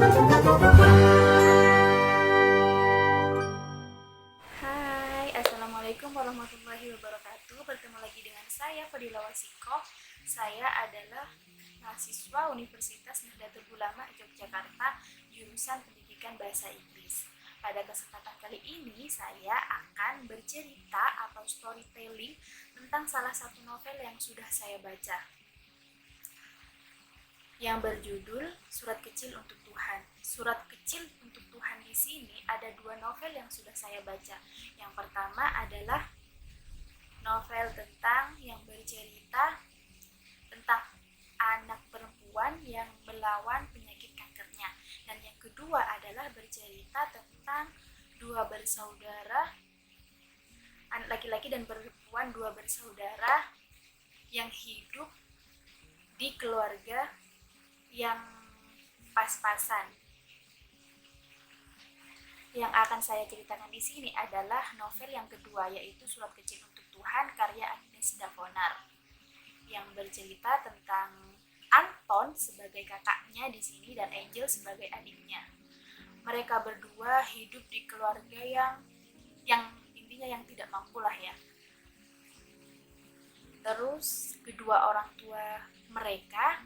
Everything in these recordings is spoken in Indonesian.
Hai, Assalamualaikum warahmatullahi wabarakatuh. Bertemu lagi dengan saya, Fadila Wasiko. Saya adalah mahasiswa Universitas Nahdlatul Ulama Yogyakarta, jurusan Pendidikan Bahasa Inggris. Pada kesempatan kali ini, saya akan bercerita atau storytelling tentang salah satu novel yang sudah saya baca, yang berjudul Surat Kecil untuk Tuhan. Surat Kecil untuk Tuhan di sini ada dua novel yang sudah saya baca. Yang pertama adalah novel yang bercerita tentang anak perempuan yang melawan penyakit kankernya. Dan yang kedua adalah bercerita tentang dua bersaudara, anak laki-laki dan perempuan, dua bersaudara yang hidup di keluarga yang pas-pasan. Yang akan saya ceritakan di sini adalah novel yang kedua, yaitu Surat Kecil untuk Tuhan karya Agnes Davonar, yang bercerita tentang Anton sebagai kakaknya di sini dan Angel sebagai adiknya. Mereka berdua hidup di keluarga yang intinya yang tidak mampu lah ya. Terus kedua orang tua mereka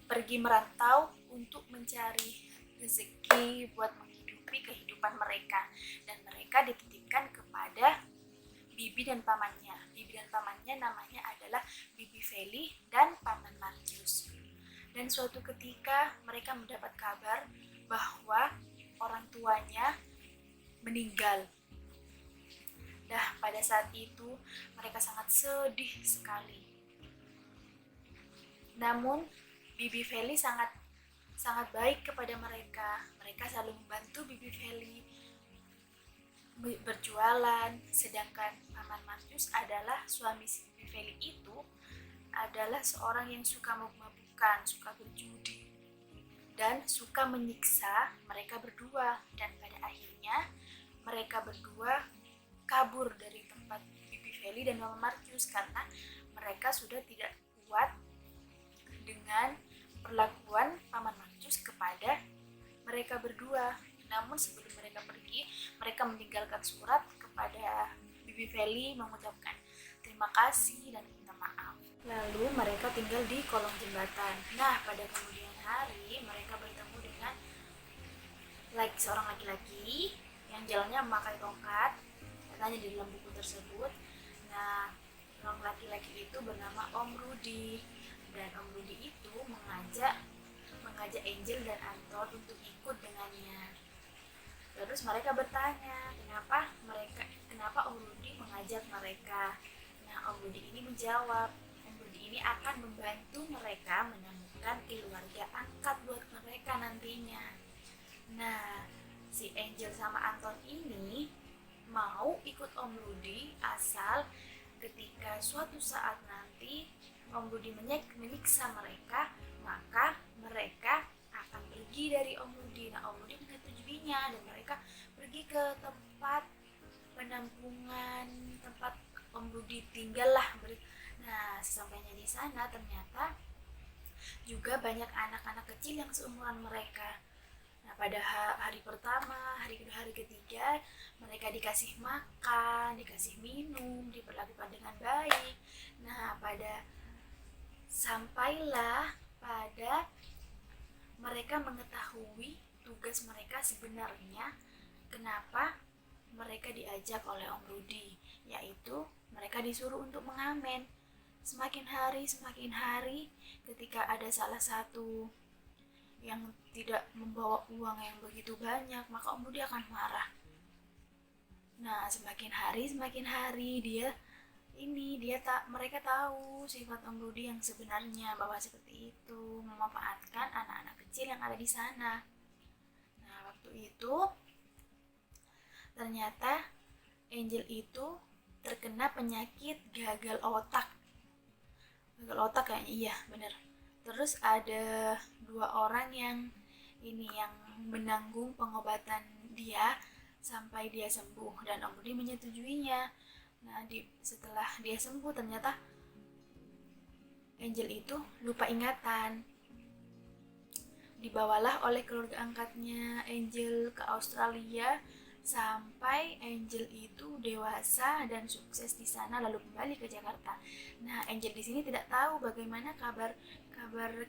pergi merantau untuk mencari rezeki buat menghidupi kehidupan mereka, dan mereka dititipkan kepada bibi dan pamannya. Bibi dan pamannya namanya adalah Bibi Feli dan Paman Martius. Dan suatu ketika mereka mendapat kabar bahwa orang tuanya meninggal. Nah, pada saat itu mereka sangat sedih sekali. Namun Bibi Feli sangat baik kepada mereka. Mereka selalu membantu Bibi Feli berjualan, sedangkan Paman Martius adalah suami Bibi Feli itu adalah seorang yang suka mabuk-mabukan, suka berjudi, dan suka menyiksa mereka berdua. Dan pada akhirnya mereka berdua kabur dari tempat Bibi Feli dan Paman Martius karena mereka sudah tidak kuat dengan perlakuan Paman Martius kepada mereka berdua. Namun sebelum mereka pergi, mereka meninggalkan surat kepada Bibi Feli mengucapkan terima kasih dan minta maaf. Lalu mereka tinggal di kolong jembatan. Nah, pada kemudian hari mereka bertemu dengan seorang laki-laki yang jalannya memakai tongkat, katanya di dalam buku tersebut. Nah, orang laki-laki itu bernama Om Rudi, dan Om Rudi itu mengajak Angel dan Anton untuk ikut dengannya. Terus mereka bertanya kenapa Om Rudi mengajak mereka. Nah, Om Rudi ini menjawab, Om Rudi ini akan membantu mereka menemukan keluarga angkat buat mereka nantinya. Nah, si Angel sama Anton ini mau ikut Om Rudi asal ketika suatu saat nanti Om Rudi menyiksa mereka, maka mereka akan pergi dari Om Rudi. Nah, Om Rudi menyetujuinya dan mereka pergi ke tempat penampungan, tempat Om Rudi tinggal lah. Nah, sesampainya di sana ternyata juga banyak anak-anak kecil yang seumuran mereka. Nah, pada hari pertama, hari kedua, hari ketiga, mereka dikasih makan, dikasih minum, diperlakukan dengan baik. Nah, sampailah pada mereka mengetahui tugas mereka sebenarnya, kenapa mereka diajak oleh Om Rudi, yaitu mereka disuruh untuk mengamen. Semakin hari ketika ada salah satu yang tidak membawa uang yang begitu banyak, maka Om Rudi akan marah. Nah, semakin hari mereka tahu sifat Om Rudi yang sebenarnya, bahwa seperti itu memanfaatkan anak-anak kecil yang ada di sana. Nah, waktu itu ternyata Angel itu terkena penyakit gagal otak kayaknya, iya bener. Terus ada dua orang yang menanggung pengobatan dia sampai dia sembuh, dan Om Rudi menyetujuinya. Nah, setelah dia sembuh ternyata Angel itu lupa ingatan. dibawalah oleh keluarga angkatnya Angel ke Australia sampai Angel itu dewasa dan sukses di sana lalu kembali ke Jakarta. Nah, Angel di sini tidak tahu bagaimana kabar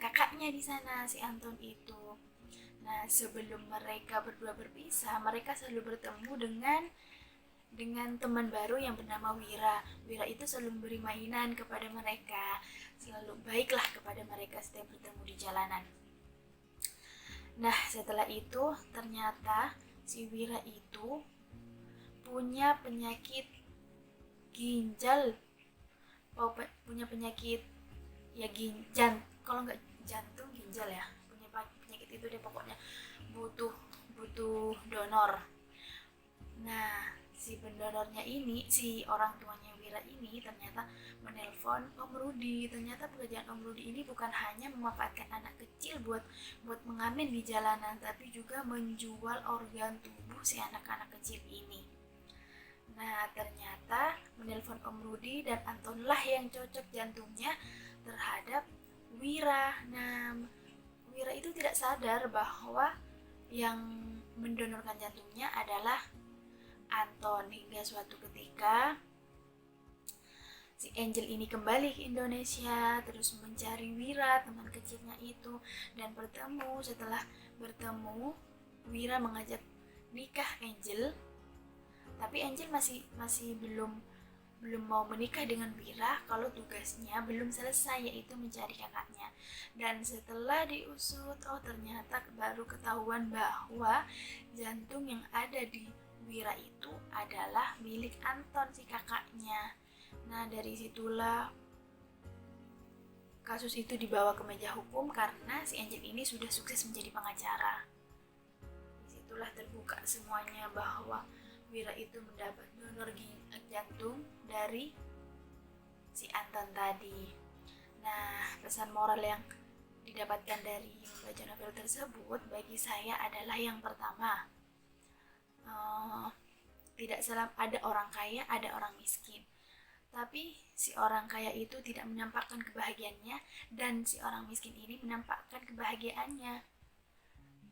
kakaknya di sana si Anton itu. Nah, sebelum mereka berdua berpisah, mereka selalu bertemu dengan teman baru yang bernama Wira. Wira itu selalu memberi mainan kepada mereka, selalu baiklah kepada mereka setiap bertemu di jalanan. Nah, setelah itu ternyata si Wira itu punya penyakit ginjal, punya penyakit ya kalau nggak jantung ginjal ya, punya penyakit itu dia pokoknya butuh donor. Nah, si pendonornya ini, si orang tuanya Wira ini ternyata menelpon Om Rudi. Ternyata pekerjaan Om Rudi ini bukan hanya memanfaatkan anak kecil buat mengamen di jalanan, tapi juga menjual organ tubuh si anak-anak kecil ini. Nah, ternyata menelpon Om Rudi dan Anton lah yang cocok jantungnya terhadap Wira. Nah, Wira itu tidak sadar bahwa yang mendonorkan jantungnya adalah Anton, hingga suatu ketika si Angel ini kembali ke Indonesia terus mencari Wira, teman kecilnya itu, dan bertemu. Setelah bertemu, Wira mengajak nikah Angel, tapi Angel masih belum mau menikah dengan Wira kalau tugasnya belum selesai, yaitu mencari kakaknya. Dan setelah diusut, ternyata baru ketahuan bahwa jantung yang ada di Wira itu adalah milik Anton, si kakaknya. Nah, dari situlah kasus itu dibawa ke meja hukum karena si Angel ini sudah sukses menjadi pengacara. Disitulah terbuka semuanya bahwa Wira itu mendapat donor jantung dari si Anton tadi. Nah, pesan moral yang didapatkan dari membaca novel tersebut bagi saya adalah yang pertama, tidak salah ada orang kaya, ada orang miskin. Tapi si orang kaya itu tidak menampakkan kebahagiaannya dan si orang miskin ini menampakkan kebahagiaannya.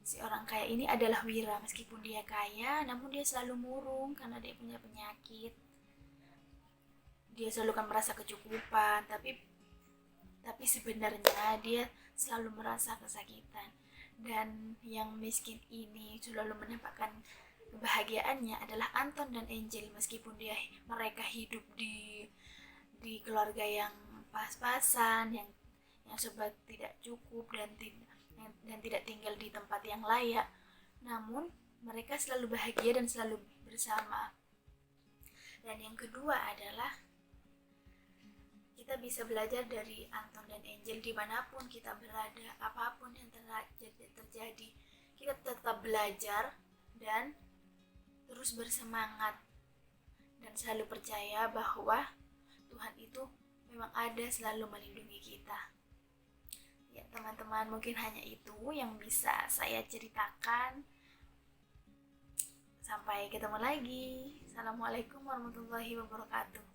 Si orang kaya ini adalah Wira, meskipun dia kaya namun dia selalu murung karena dia punya penyakit. Dia selalu kan merasa kecukupan, tapi sebenarnya dia selalu merasa kesakitan. Dan yang miskin ini selalu menampakkan kebahagiaannya adalah Anton dan Angel, meskipun mereka hidup di keluarga yang pas-pasan, yang serba tidak cukup dan tidak tinggal di tempat yang layak, namun mereka selalu bahagia dan selalu bersama. Dan yang kedua adalah kita bisa belajar dari Anton dan Angel dimanapun kita berada, apapun yang terjadi, kita tetap belajar dan terus bersemangat dan selalu percaya bahwa Tuhan itu memang ada selalu melindungi kita. Ya teman-teman, mungkin hanya itu yang bisa saya ceritakan. Sampai ketemu lagi. Assalamualaikum warahmatullahi wabarakatuh.